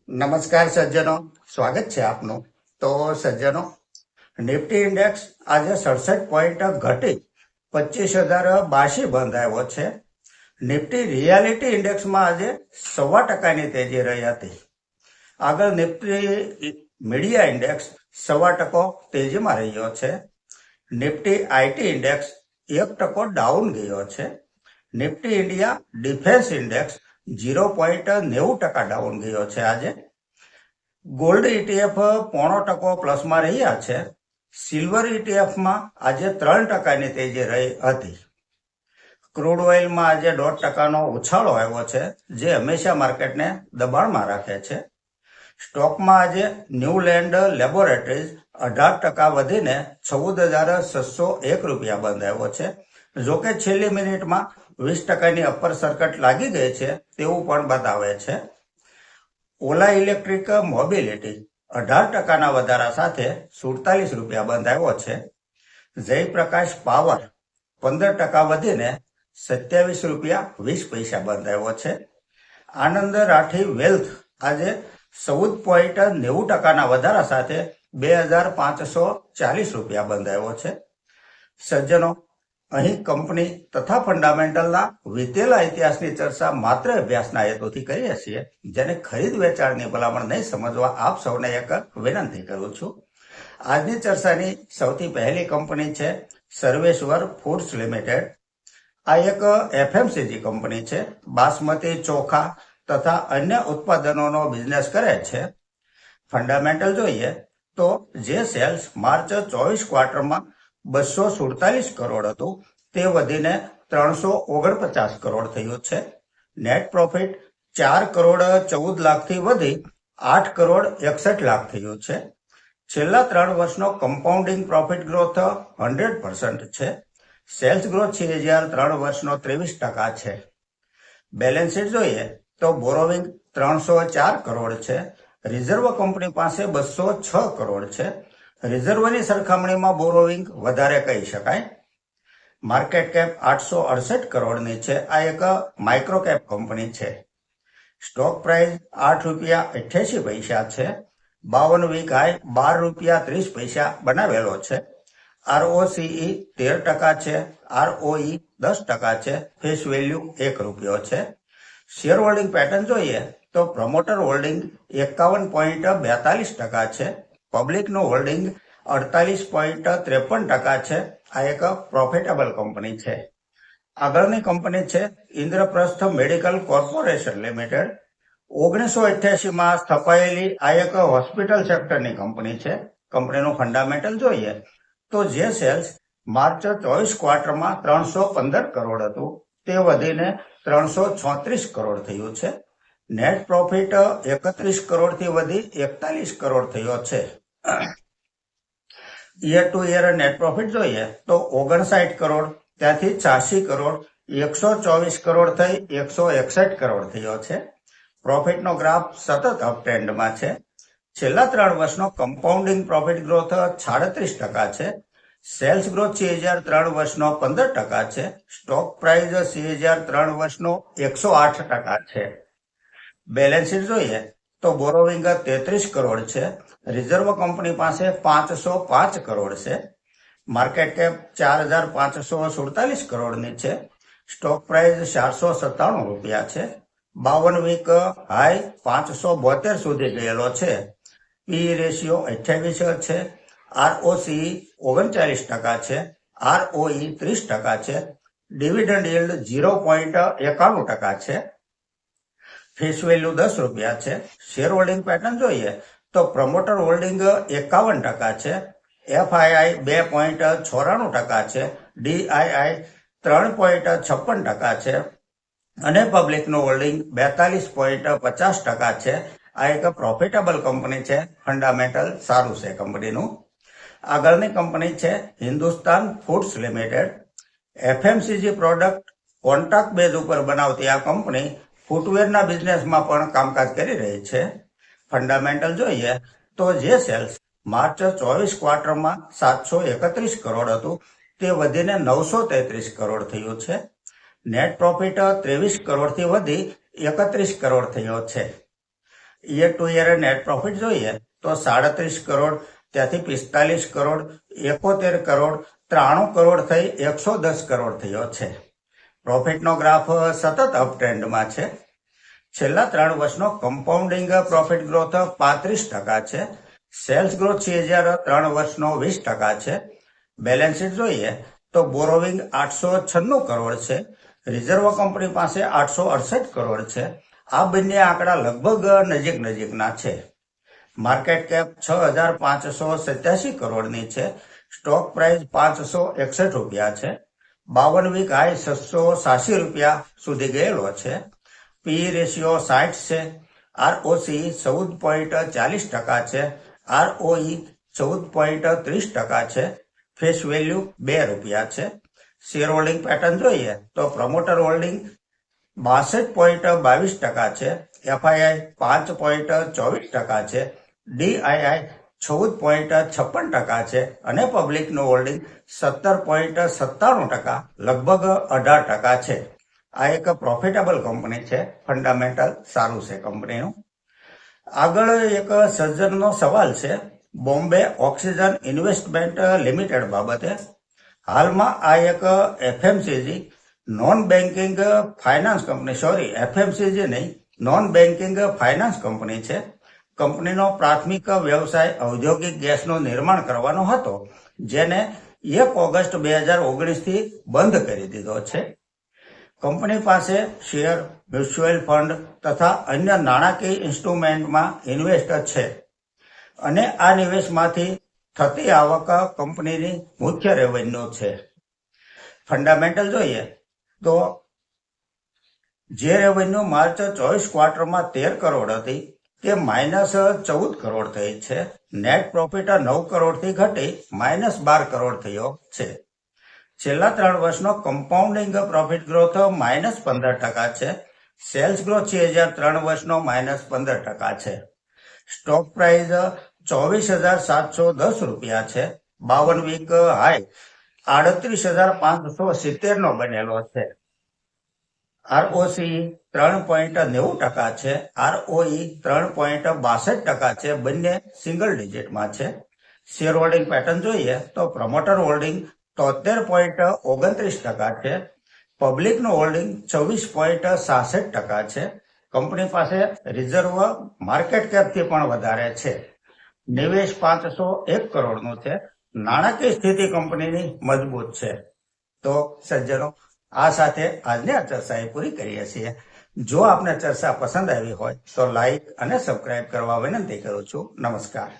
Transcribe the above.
નમસ્કાર સજ્જનો, સ્વાગત છે આપનું. તો સજ્જનો, નિફ્ટી ઇન્ડેક્સ આજે 67 પોઈન્ટ ઘટી 25,082 બંધ આવ્યો છે. નિફ્ટી રિયાલિટી ઇન્ડેક્સમાં આજે 1.25% તેજી રહી હતી. આગળ નિફ્ટી મીડિયા ઇન્ડેક્સ 1.25% તેજીમાં રહ્યો છે. નિફ્ટી આઈટી ઇન્ડેક્સ 1% ડાઉન ગયો છે. Nifty India defence index 0.90% down ગયો છે. આજે ગોલ્ડ ETF 0.5% પ્લસમાં રહ્યા છે. સિલ્વર ETFમાં આજે 3%ની તેજી રહી હતી. ક્રૂડ ઓઇલમાં આજે 0.5%નો ઉછાળો આવ્યો છે, જે હંમેશા માર્કેટને દબાણમાં રાખે છે. સ્ટોકમાં આજે ન્યુલેન્ડ લેબોરેટરીઝ 18% વધીને 14,601 રૂપિયા બંધ આવ્યો છે. જોકે છેલ્લી મિનિટમાં 20%ની અપર સર્કટ લાગી ગઈ છે તેવું પણ બતાવે છે. ઓલા ઇલેક્ટ્રિક મોબિલિટી 18%ના વધારા સાથે 47 રૂપિયા બંધ આવ્યો છે. જયપ્રકાશ પાવર 15% વધીને 27 રૂપિયા 20 પૈસા બંધ આવ્યો છે. આનંદ રાઠી વેલ્થ આજે 14.90%ના વધારા સાથે 2,540 રૂપિયા બંધ આવ્યો છે. સજ્જનો, અહીં કંપની તથા ફંડામેન્ટલના વીતેલા ઇતિહાસની ચર્ચા માત્ર અભ્યાસના હેતુથી કરીએ છીએ. જેને ખરીદ વેચાણની ભલામણ નહીં સમજવા આપ સૌને એક વિનંતી કરું છું. આજની ચર્ચાની સૌથી પહેલી કંપની છે સર્વેશ્વર ફૂડ્સ લિમિટેડ. આ એક FMCG કંપની છે. બાસમતી ચોખા તથા અન્ય ઉત્પાદનોનો બિઝનેસ કરે છે. ફંડામેન્ટલ જોઈએ તો જે સેલ્સ માર્ચ 24 ક્વાર્ટરમાં 247 કરોડ હતું તે વધીને 349 કરોડ થયું છે. નેટ પ્રોફિટ 4 કરોડ 14 લાખથી વધી 8 કરોડ 61 લાખ થયું છે. છેલ્લા 3 વર્ષનો કમ્પાઉન્ડિંગ પ્રોફિટ ગ્રોથ 100% છે. સેલ્સ ગ્રોથ CAGR 3 વર્ષનો 23% છે. બેલેન્સ શીટ જોઈએ તો બોરોવિંગ 304 કરોડ છે. રિઝર્વ કંપની પાસે 206 કરોડ છે. રિઝર્વની સરખામણીમાં બોરોવિંગ વધારે કહી શકાય. માર્કેટ કેપ 868 કરોડની છે. આ એક માઇક્રો કેપ કંપની છે. સ્ટોક પ્રાઇસ 8 રૂપિયા 88 પૈસા છે. 52 વીક હાઈ 12 રૂપિયા 30 પૈસા બનાવેલો છે. ROCE 13% છે. ROE 10% છે. ફેસ વેલ્યુ 1 રૂપિયો છે. શેર હોલ્ડિંગ પેટર્ન જોઈએ તો પ્રમોટર હોલ્ડિંગ 51.42% છે. પબ્લિકનું હોલ્ડિંગ 48.53% છે. આ એક પ્રોફિટેબલ કંપની છે. આગળની કંપની છે ઇન્દ્રપ્રસ્થ મેડિકલ કોર્પોરેશન લિમિટેડ. 1988માં સ્થપાયેલી આ એક હોસ્પિટલ સેક્ટરની કંપની છે. કંપનીનું ફંડામેન્ટલ જોઈએ તો જે સેલ્સ માર્ચ 24 ક્વાર્ટરમાં 315 કરોડ હતું તે વધીને 336 કરોડ થયું છે. નેટ પ્રોફિટ 31 કરોડથી વધી 41 કરોડ થયો છે. Year to year net profit જોઈએ તો 59 કરોડ ત્યાંથી 86 કરોડ 124 કરોડ થઈ 161 કરોડ થયો છે. પ્રોફિટનો ગ્રાફ સતત અપટ્રેન્ડમાં છે. છેલ્લા 3 વર્ષનો કમ્પાઉન્ડિંગ પ્રોફિટ ગ્રોથ 36% છે. સેલ્સ ગ્રોથ CAGR 3 વર્ષનો 15% છે. સ્ટોક પ્રાઇસ CAGR 3 વર્ષનો 108% છે. બેલેન્સ શીટ જોઈએ તો બોરોવિંગ 33 કરોડ છે. રિઝર્વ કંપની પાસે 505 કરોડ છે. માર્કેટ કેપ 4,547 કરોડની છે. સ્ટોક પ્રાઇસ 497 રૂપિયા છે. 52 વીક હાઈ 572 સુધી ગયેલો છે. PE રેશિયો 28 છે. ROCE 39% છે. ROE 30% છે. ડિવિડન્ડ યીલ્ડ 0.91% છે. ફેસ વેલ્યુ 10 રૂપિયા છે. શેર હોલ્ડિંગ પેટર્ન જોઈએ તો પ્રમોટર હોલ્ડિંગ 51% છે. FII 2.94% છે. DII 3.56% છે. અને પબ્લિકનું હોલ્ડિંગ 42.50% છે. આ એક પ્રોફિટેબલ કંપની છે. ફંડામેન્ટલ સારું છે કંપનીનું. આગળની કંપની છે Hindustan foods limited. FMCG product contract base ઉપર બનાવતી આ કંપની ફૂટવેરના બિઝનેસમાં પણ કામકાજ કરી રહી છે. ફંડામેન્ટલ જોઈએ તો જે સેલ્સ માર્ચ 24 ક્વાર્ટરમાં 731 કરોડ હતું તે વધીને 933 કરોડ થયું છે. નેટ પ્રોફિટ 23 કરોડથી વધી 31 કરોડ થયો છે. Year to year net profit જોઈએ તો 37 કરોડ, ત્યાંથી 45 કરોડ, 71 કરોડ, 93 કરોડ થઈ 110 કરોડ થયો છે. પ્રોફિટનો ગ્રાફ સતત અપ ટ્રેન્ડમાં છે. છેલ્લા 3 વર્ષનો કમ્પાઉન્ડિંગ પ્રોફિટ ગ્રોથ 35% છે. સેલ્સ ગ્રોથ CAGR 3 વર્ષનો 20% છે. બેલેન્સ શીટ જોઈએ તો બોરોવિંગ 896 કરોડ છે. રિઝર્વ કંપની પાસે 868 કરોડ છે. આ બંને આંકડા લગભગ નજીકના છે. માર્કેટ કેપ 6,587 કરોડની છે. સ્ટોક પ્રાઇસ 561 રૂપિયા છે. 52 વીક હાઈ 687 રૂપિયા સુધી ગયેલો છે. પીઈ રેશિયો 60 છે. ROCE 14.40% છે. ROE 14.30% છે. ફેસ વેલ્યુ 2 રૂપિયા છે. શેર હોલ્ડિંગ પેટર્ન જોઈએ તો પ્રમોટર હોલ્ડિંગ 62.22% છે. FII 5.24% છે. DII 14.56% છે અને પબ્લિકનું હોલ્ડિંગ 17.97%, લગભગ 18% છે. આ એક પ્રોફિટેબલ કંપની છે. ફંડામેન્ટલ સારું છે કંપનીનું. આગળ એક સજ્જનનો સવાલ છે બોમ્બે ઓક્સિજન ઇન્વેસ્ટમેન્ટ લિમિટેડ બાબતે. હાલમાં આ એક FMCG non banking finance company, FMCG નહીં, નોન બેન્કિંગ ફાઇનાન્સ કંપની છે. કંપનીનો પ્રાથમિક વ્યવસાય ઔદ્યોગિક ગેસનું નિર્માણ કરવાનો હતો, જેને 1 ઓગસ્ટ 2019 થી બંધ કરી દીધો છે. કંપની પાસે શેર, મ્યુચ્યુઅલ ફંડ તથા અન્ય નાણાકીય ઇન્સ્ટ્રુમેન્ટમાં ઇન્વેસ્ટ છે અને આ નિવેશમાંથી થતી આવક કંપનીની મુખ્ય રેવન્યુ છે. ફંડામેન્ટલ જોઈએ તો જે રેવન્યુ માર્ચ 24 ક્વાર્ટરમાં 13 કરોડ હતી તે -14 કરોડ થઈ છે. નેટ પ્રોફિટ 9 કરોડથી ઘટી -12 કરોડ થયો છે. છેલ્લા 3 વર્ષનો કમ્પાઉન્ડિંગ પ્રોફિટ ગ્રોથ -15% છે. સેલ્સ ગ્રોથ CAGR 3 વર્ષનો -15% છે. સ્ટોક પ્રાઇસ 24,710 રૂપિયા છે. 52 વીક હાઈ 38,570 નો બનેલો છે. ROCE 3.90% છે. ROE 3.62% છે. બંને સિંગલ ડિજિટમાં છે. શેર હોલ્ડિંગ પેટર્ન જોઈએ તો પ્રમોટર હોલ્ડિંગ 73.29% છે. પબ્લિકનું હોલ્ડિંગ 26.66% છે. કંપની પાસે રિઝર્વ માર્કેટ કેપથી પણ વધારે છે. નિવેશ 501 કરોડનું છે. નાણાકીય સ્થિતિ કંપનીની મજબૂત છે. તો સજ્જનો, આ સાથે આજની આ ચર્ચા પૂરી કરીએ છીએ. જો આપને ચર્ચા પસંદ આવી હોય તો લાઈક અને સબસ્ક્રાઇબ કરવા વિનંતી કરું છું. નમસ્કાર.